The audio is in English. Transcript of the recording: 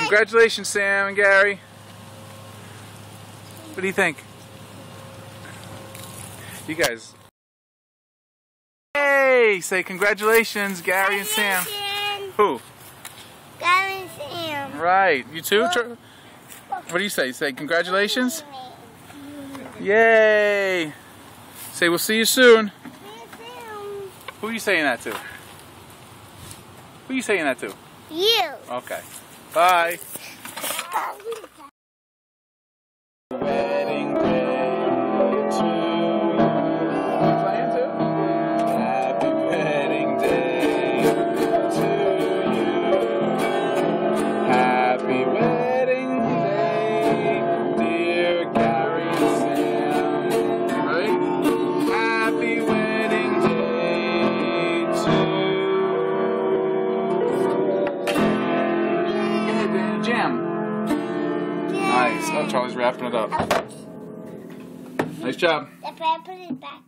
Congratulations, Sam and Gary. What do you think? You guys. Hey! Say congratulations, Gary and Sam. Who? Gary and Sam. Right. You too? What do you say? Say congratulations? Yay! Say we'll see you soon. Who are you saying that to? Who are you saying that to? You. Okay. Bye. Wedding day to you. Playing too? Happy wedding day to you. Happy wedding day, dear Gary and Sam. Right? Happy wedding day to you. Go ahead, Jam. Nice. Oh, Charlie's wrapping it up. Nice job. If I put it back.